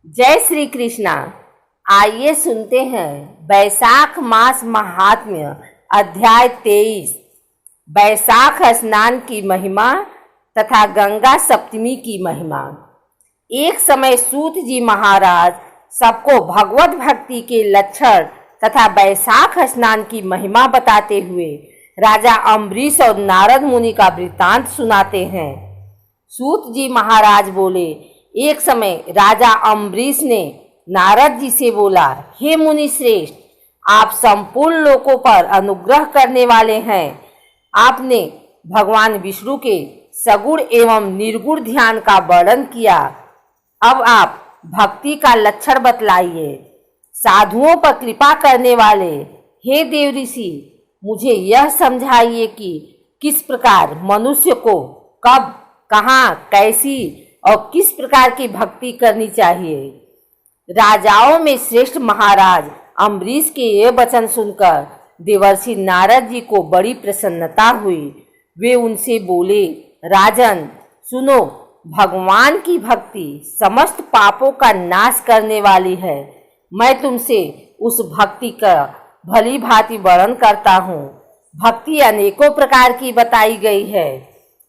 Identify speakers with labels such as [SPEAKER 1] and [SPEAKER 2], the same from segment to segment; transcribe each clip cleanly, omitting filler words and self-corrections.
[SPEAKER 1] जय श्री कृष्णा। आइए सुनते हैं वैशाख मास महात्म्य अध्याय 23 वैशाख स्नान की महिमा तथा गंगा सप्तमी की महिमा। एक समय सूत जी महाराज सबको भगवत भक्ति के लक्षण तथा वैशाख स्नान की महिमा बताते हुए राजा अम्बरीश और नारद मुनि का वृत्तांत सुनाते हैं। सूत जी महाराज बोले, एक समय राजा अम्बरीश ने नारद जी से बोला, हे मुनि श्रेष्ठ, आप संपूर्ण लोकों पर अनुग्रह करने वाले हैं। आपने भगवान विष्णु के सगुण एवं निर्गुण ध्यान का वर्णन किया। अब आप भक्ति का लक्षण बतलाइए। साधुओं पर कृपा करने वाले हे देव ऋषि, मुझे यह समझाइए कि किस प्रकार मनुष्य को कब, कहाँ, कैसी और किस प्रकार की भक्ति करनी चाहिए। राजाओं में श्रेष्ठ महाराज अम्बरीश के ये वचन सुनकर देवर्षि नारद जी को बड़ी प्रसन्नता हुई। वे उनसे बोले, राजन सुनो, भगवान की भक्ति समस्त पापों का नाश करने वाली है। मैं तुमसे उस भक्ति का भली भांति वर्णन करता हूँ। भक्ति अनेकों प्रकार की बताई गई है।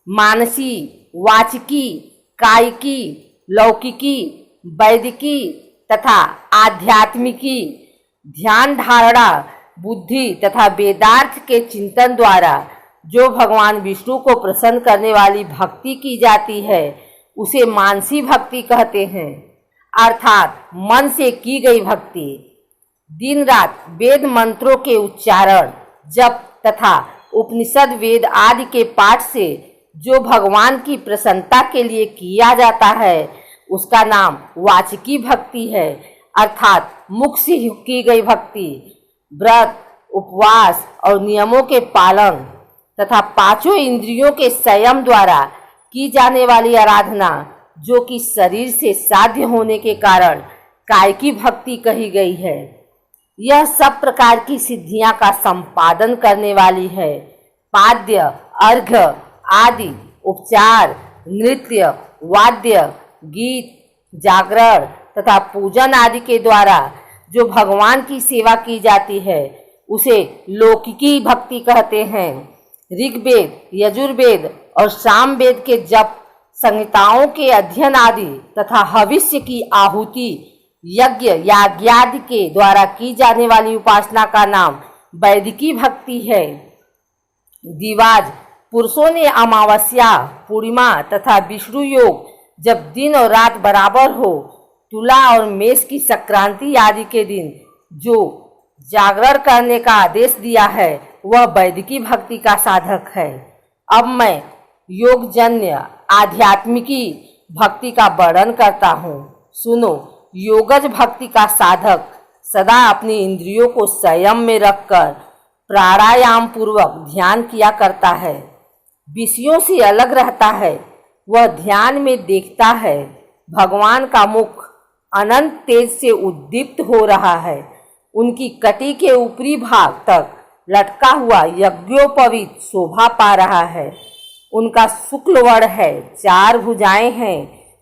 [SPEAKER 1] मानसी, वाचिकी, कायिकी, लौकिकी, वैदिकी तथा आध्यात्मिकी। ध्यान धारणा, बुद्धि तथा वेदार्थ के चिंतन द्वारा जो भगवान विष्णु को प्रसन्न करने वाली भक्ति की जाती है उसे मानसी भक्ति कहते हैं, अर्थात मन से की गई भक्ति। दिन रात वेद मंत्रों के उच्चारण, जप तथा उपनिषद वेद आदि के पाठ से जो भगवान की प्रसन्नता के लिए किया जाता है उसका नाम वाचिकी भक्ति है, अर्थात मुख से की गई भक्ति। व्रत, उपवास और नियमों के पालन तथा पांचों इंद्रियों के संयम द्वारा की जाने वाली आराधना, जो कि शरीर से साध्य होने के कारण कायिकी भक्ति कही गई है, यह सब प्रकार की सिद्धियां का संपादन करने वाली है। पाद्य, अर्घ्य आदि उपचार, नृत्य, वाद्य, गीत, जागरण तथा पूजन आदि के द्वारा जो भगवान की सेवा की जाती है उसे लौकिकी भक्ति कहते हैं। ऋग्वेद, यजुर्वेद और सामवेद के जप, संहिताओं के अध्ययन आदि तथा हविष्य की आहुति, यज्ञ याज्ञादि के द्वारा की जाने वाली उपासना का नाम वैदिकी भक्ति है। दिवाज, पुरुषों ने अमावस्या, पूर्णिमा तथा विष्णु योग, जब दिन और रात बराबर हो, तुला और मेष की संक्रांति आदि के दिन जो जागरण करने का आदेश दिया है वह वैदिकी भक्ति का साधक है। अब मैं योगजन्य आध्यात्मिकी भक्ति का वर्णन करता हूँ। सुनो, योगज भक्ति का साधक सदा अपनी इंद्रियों को संयम में रखकर प्राणायाम पूर्वक ध्यान किया करता है। विषयों से अलग रहता है। वह ध्यान में देखता है भगवान का मुख अनंत तेज से उद्दीप्त हो रहा है। उनकी कटी के ऊपरी भाग तक लटका हुआ यज्ञोपवीत शोभा पा रहा है। उनका शुक्ल वर्ण है, 4 भुजाएं हैं।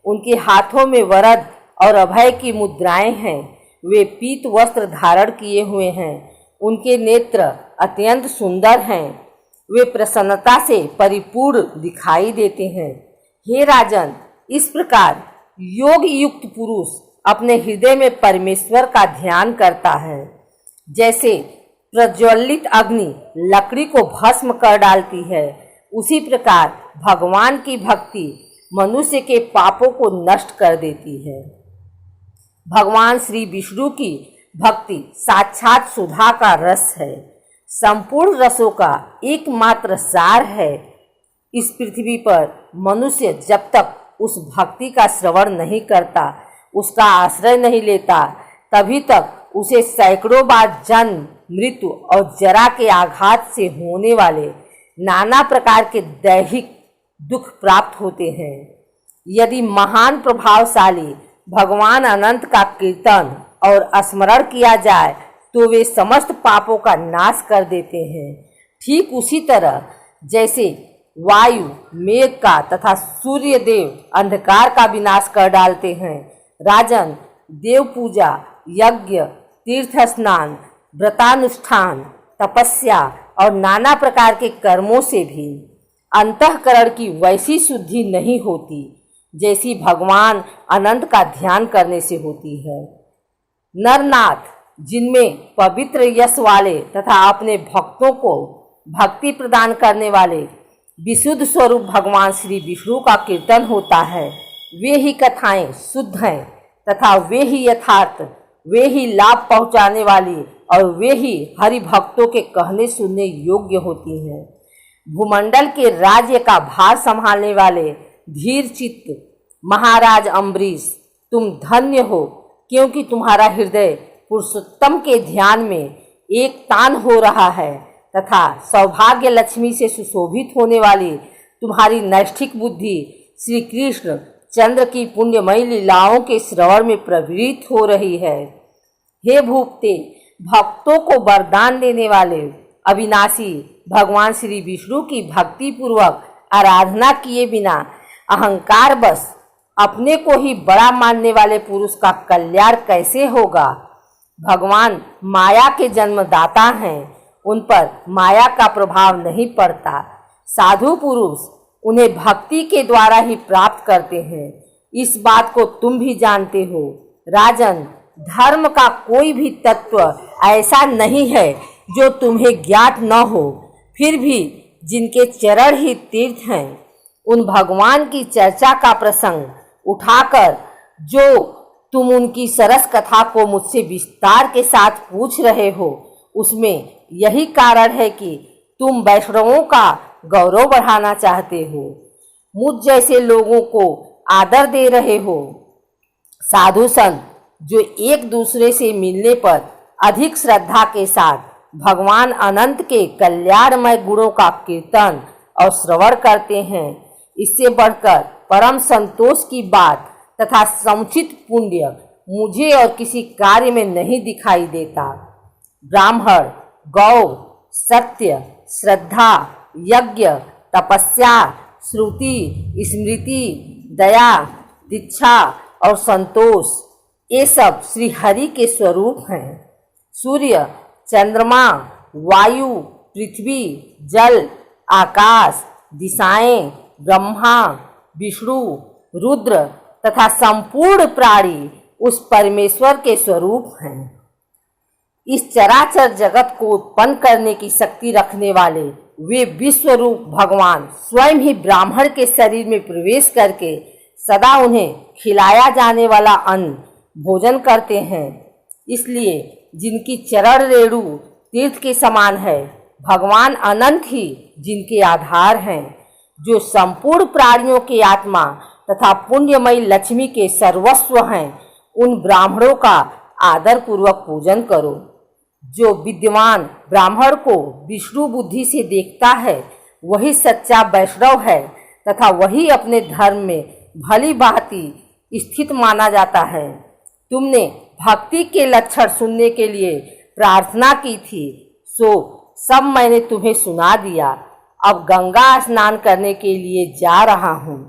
[SPEAKER 1] उनके हाथों में वरद और अभय की मुद्राएं हैं। वे पीत वस्त्र धारण किए हुए हैं। उनके नेत्र अत्यंत सुंदर हैं। वे प्रसन्नता से परिपूर्ण दिखाई देते हैं। हे राजन, इस प्रकार योग युक्त पुरुष अपने हृदय में परमेश्वर का ध्यान करता है। जैसे प्रज्वलित अग्नि लकड़ी को भस्म कर डालती है, उसी प्रकार भगवान की भक्ति मनुष्य के पापों को नष्ट कर देती है। भगवान श्री विष्णु की भक्ति साक्षात सुधा का रस है, संपूर्ण रसों का एकमात्र सार है। इस पृथ्वी पर मनुष्य जब तक उस भक्ति का श्रवण नहीं करता, उसका आश्रय नहीं लेता, तभी तक उसे सैकड़ों बार जन्म, मृत्यु और जरा के आघात से होने वाले नाना प्रकार के दैहिक दुख प्राप्त होते हैं। यदि महान प्रभावशाली भगवान अनंत का कीर्तन और स्मरण किया जाए तो वे समस्त पापों का नाश कर देते हैं। ठीक उसी तरह जैसे वायु मेघ का तथा सूर्य देव अंधकार का विनाश कर डालते हैं। राजन, देव पूजा, यज्ञ, तीर्थ स्नान, व्रतानुष्ठान, तपस्या और नाना प्रकार के कर्मों से भी अंतःकरण की वैसी शुद्धि नहीं होती जैसी भगवान अनंत का ध्यान करने से होती है। नरनाथ, जिनमें पवित्र यश वाले तथा अपने भक्तों को भक्ति प्रदान करने वाले विशुद्ध स्वरूप भगवान श्री विष्णु का कीर्तन होता है, वे ही कथाएं शुद्ध हैं तथा वे ही यथार्थ, वे ही लाभ पहुंचाने वाली और वे ही हरि भक्तों के कहने सुनने योग्य होती हैं। भूमंडल के राज्य का भार संभालने वाले धीर चित्त महाराज अम्बरीश, तुम धन्य हो, क्योंकि तुम्हारा हृदय पुरुषोत्तम के ध्यान में एक तान हो रहा है तथा सौभाग्य लक्ष्मी से सुशोभित होने वाली तुम्हारी नैष्ठिक बुद्धि श्री कृष्ण चंद्र की पुण्यमयी लीलाओं के श्रवण में प्रवृत्त हो रही है। हे भूपते, भक्तों को वरदान देने वाले अविनाशी भगवान श्री विष्णु की भक्ति पूर्वक आराधना किए बिना अहंकार बस अपने को ही बड़ा मानने वाले पुरुष का कल्याण कैसे होगा। भगवान माया के जन्मदाता हैं, उन पर माया का प्रभाव नहीं पड़ता। साधु पुरुष उन्हें भक्ति के द्वारा ही प्राप्त करते हैं, इस बात को तुम भी जानते हो। राजन, धर्म का कोई भी तत्व ऐसा नहीं है जो तुम्हें ज्ञात न हो, फिर भी जिनके चरण ही तीर्थ हैं, उन भगवान की चर्चा का प्रसंग उठाकर जो तुम उनकी सरस कथा को मुझसे विस्तार के साथ पूछ रहे हो, उसमें यही कारण है कि तुम वैष्णवों का गौरव बढ़ाना चाहते हो, मुझ जैसे लोगों को आदर दे रहे हो। साधु संत जो एक दूसरे से मिलने पर अधिक श्रद्धा के साथ भगवान अनंत के कल्याणमय गुणों का कीर्तन और श्रवण करते हैं, इससे बढ़कर परम संतोष की बात तथा समुचित पुण्य मुझे और किसी कार्य में नहीं दिखाई देता। ब्राह्मण, गौ, सत्य, श्रद्धा, यज्ञ, तपस्या, श्रुति, स्मृति, दया, दीक्षा और संतोष, ये सब श्री हरि के स्वरूप हैं। सूर्य, चंद्रमा, वायु, पृथ्वी, जल, आकाश, दिशाएं, ब्रह्मा, विष्णु, रुद्र तथा संपूर्ण प्राणी उस परमेश्वर के स्वरूप हैं। इस चराचर जगत को उत्पन्न करने की शक्ति रखने वाले वे विश्वरूप भगवान स्वयं ही ब्राह्मण के शरीर में प्रवेश करके सदा उन्हें खिलाया जाने वाला अन्न भोजन करते हैं। इसलिए जिनकी चरण रेणु तीर्थ के समान है, भगवान अनंत ही जिनके आधार हैं, जो संपूर्ण प्राणियों की आत्मा तथा पुण्यमयी लक्ष्मी के सर्वस्व हैं, उन ब्राह्मणों का आदर पूर्वक पूजन करो। जो विद्वान ब्राह्मण को विष्णु बुद्धि से देखता है, वही सच्चा वैष्णव है तथा वही अपने धर्म में भली भांति स्थित माना जाता है। तुमने भक्ति के लक्षण सुनने के लिए प्रार्थना की थी, सो सब मैंने तुम्हें सुना दिया। अब गंगा स्नान करने के लिए जा रहा हूँ।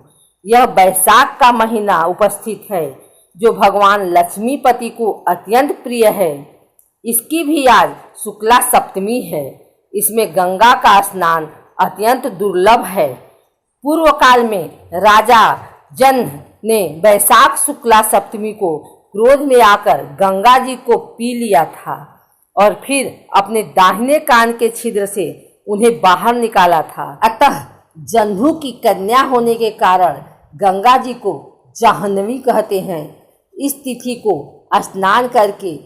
[SPEAKER 1] यह बैसाख का महीना उपस्थित है, जो भगवान लक्ष्मीपति को अत्यंत प्रिय है। इसकी भी आज शुक्ला सप्तमी है। इसमें गंगा का स्नान अत्यंत दुर्लभ है। पूर्व काल में राजा जनक ने बैसाख शुक्ला सप्तमी को क्रोध में आकर गंगा जी को पी लिया था और फिर अपने दाहिने कान के छिद्र से उन्हें बाहर निकाला था। अतः जह्नु की कन्या होने के कारण गंगा जी को जाह्नवी कहते हैं। इस तिथि को स्नान करके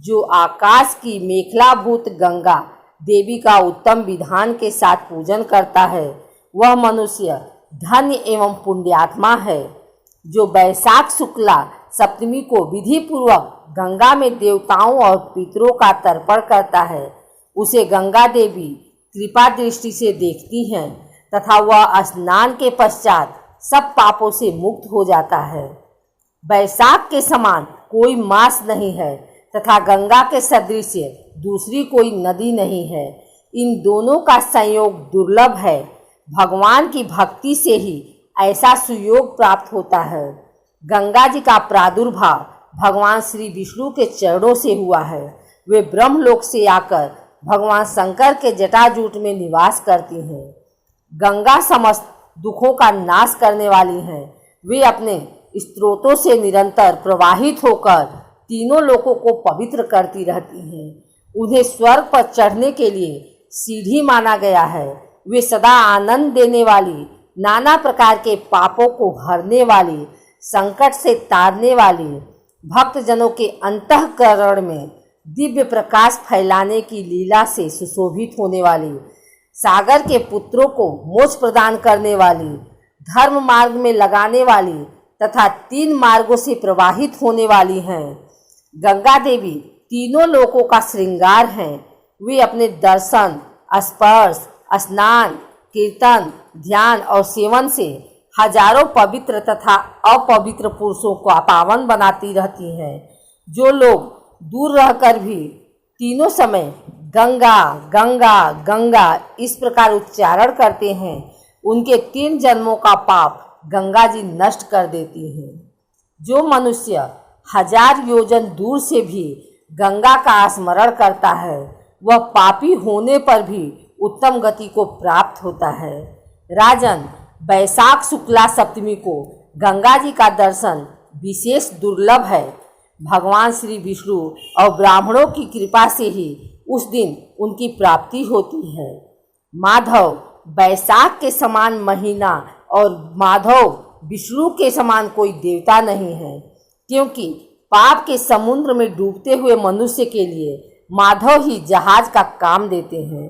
[SPEAKER 1] जो आकाश की मेखलाभूत गंगा देवी का उत्तम विधान के साथ पूजन करता है, वह मनुष्य धन्य एवं पुण्यात्मा है। जो बैसाख शुक्ला सप्तमी को विधि पूर्वक गंगा में देवताओं और पितरों का तर्पण करता है, उसे गंगा देवी कृपा दृष्टि से देखती हैं तथा वह स्नान के पश्चात सब पापों से मुक्त हो जाता है। बैसाख के समान कोई मास नहीं है तथा गंगा के सदृश दूसरी कोई नदी नहीं है। इन दोनों का संयोग दुर्लभ है। भगवान की भक्ति से ही ऐसा सुयोग प्राप्त होता है। गंगा जी का प्रादुर्भाव भगवान श्री विष्णु के चरणों से हुआ है। वे ब्रह्मलोक से आकर भगवान शंकर के जटाजूट में निवास करती हैं। गंगा समस्त दुखों का नाश करने वाली हैं। वे अपने स्त्रोतों से निरंतर प्रवाहित होकर तीनों लोकों को पवित्र करती रहती हैं। उन्हें स्वर्ग पर चढ़ने के लिए सीढ़ी माना गया है। वे सदा आनंद देने वाली, नाना प्रकार के पापों को हरने वाली, संकट से तारने वाली, भक्तजनों के अंतःकरण में दिव्य प्रकाश फैलाने की लीला से सुशोभित होने वाली, सागर के पुत्रों को मोक्ष प्रदान करने वाली, धर्म मार्ग में लगाने वाली तथा 3 मार्गों से प्रवाहित होने वाली हैं। गंगा देवी तीनों लोकों का श्रृंगार हैं। वे अपने दर्शन, स्पर्श, स्नान, कीर्तन, ध्यान और सेवन से हजारों पवित्र तथा अपवित्र पुरुषों को पावन बनाती रहती हैं। जो लोग दूर रहकर भी तीनों समय गंगा गंगा गंगा इस प्रकार उच्चारण करते हैं, उनके 3 जन्मों का पाप गंगा जी नष्ट कर देती हैं। जो मनुष्य 1000 योजन दूर से भी गंगा का स्मरण करता है, वह पापी होने पर भी उत्तम गति को प्राप्त होता है। राजन, वैशाख शुक्ला सप्तमी को गंगा जी का दर्शन विशेष दुर्लभ है। भगवान श्री विष्णु और ब्राह्मणों की कृपा से ही उस दिन उनकी प्राप्ति होती है। माधव वैशाख के समान महीना और माधव विष्णु के समान कोई देवता नहीं है, क्योंकि पाप के समुद्र में डूबते हुए मनुष्य के लिए माधव ही जहाज का काम देते हैं।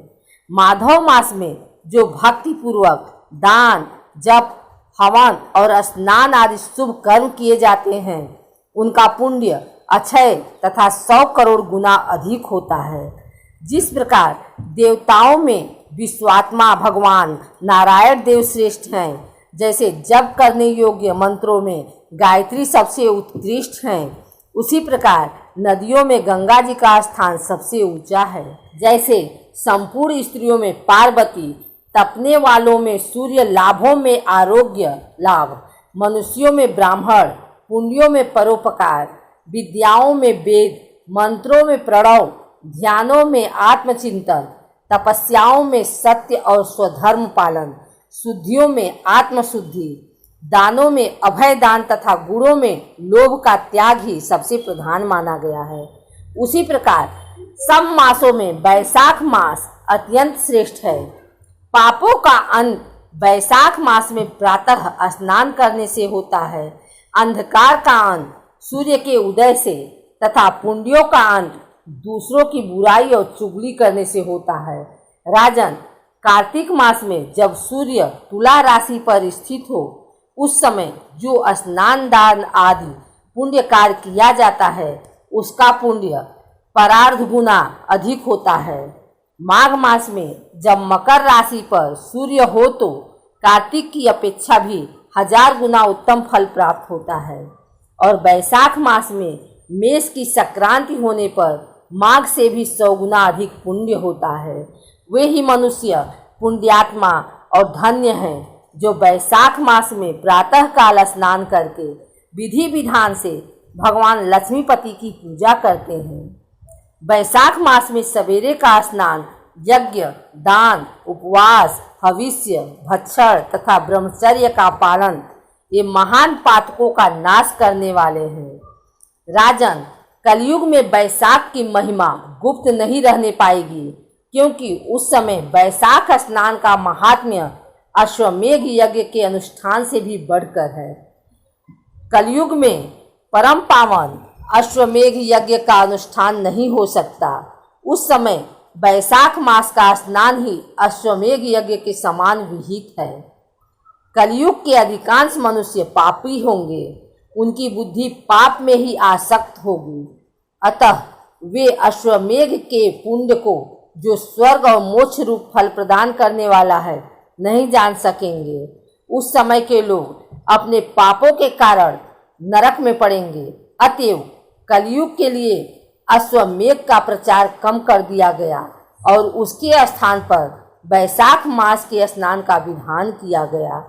[SPEAKER 1] माधव मास में जो भक्ति पूर्वक दान, जप, हवन और स्नान आदि शुभ कर्म किए जाते हैं, उनका पुण्य अक्षय तथा 100 करोड़ गुना अधिक होता है। जिस प्रकार देवताओं में विश्वात्मा भगवान नारायण देव श्रेष्ठ हैं, जैसे जप करने योग्य मंत्रों में गायत्री सबसे उत्कृष्ट हैं, उसी प्रकार नदियों में गंगा जी का स्थान सबसे ऊंचा है। जैसे संपूर्ण स्त्रियों में पार्वती, तपने वालों में सूर्य, लाभों में आरोग्य लाभ, मनुष्यों में ब्राह्मण, पुण्यों में परोपकार, विद्याओं में वेद, मंत्रों में प्रणव, ध्यानों में आत्मचिंतन, तपस्याओं में सत्य और स्वधर्म पालन, शुद्धियों में आत्मशुद्धि, दानों में अभय दान तथा गुणों में लोभ का त्याग ही सबसे प्रधान माना गया है। उसी प्रकार सब मासों में वैशाख मास अत्यंत श्रेष्ठ है। पापों का अंत वैशाख मास में प्रातः स्नान करने से होता है, अंधकार का अंत सूर्य के उदय से तथा पुण्यों का अंत दूसरों की बुराई और चुगली करने से होता है। राजन, कार्तिक मास में जब सूर्य तुला राशि पर स्थित हो, उस समय जो स्नान दान आदि पुण्य कार्य किया जाता है, उसका पुण्य परार्ध गुना अधिक होता है। माघ मास में जब मकर राशि पर सूर्य हो तो कार्तिक की अपेक्षा भी 1000 गुना उत्तम फल प्राप्त होता है। और वैशाख मास में मेष की संक्रांति होने पर माघ से भी 100 गुना अधिक पुण्य होता है। वे ही मनुष्य पुण्यात्मा और धन्य हैं जो वैशाख मास में प्रातः काल स्नान करके विधि विधान से भगवान लक्ष्मीपति की पूजा करते हैं। वैशाख मास में सवेरे का स्नान यज्ञ, दान, उपवास, हविष्य, भक्षण तथा ब्रह्मचर्य का पालन ये महान पातकों का नाश करने वाले हैं। राजन, कलयुग में वैशाख की महिमा गुप्त नहीं रहने पाएगी, क्योंकि उस समय वैशाख स्नान का महात्म्य अश्वमेघ यज्ञ के अनुष्ठान से भी बढ़कर है। कलयुग में परम पावन अश्वमेघ यज्ञ का अनुष्ठान नहीं हो सकता। उस समय वैशाख मास का स्नान ही अश्वमेघ यज्ञ के समान विहित है। कलयुग के अधिकांश मनुष्य पापी होंगे, उनकी बुद्धि पाप में ही आसक्त होगी। अतः वे अश्वमेघ के पुण्य को, जो स्वर्ग और मोक्ष रूप फल प्रदान करने वाला है, नहीं जान सकेंगे। उस समय के लोग अपने पापों के कारण नरक में पड़ेंगे। अतएव कलयुग के लिए अश्वमेघ का प्रचार कम कर दिया गया और उसके स्थान पर वैशाख मास के स्नान का विधान किया गया।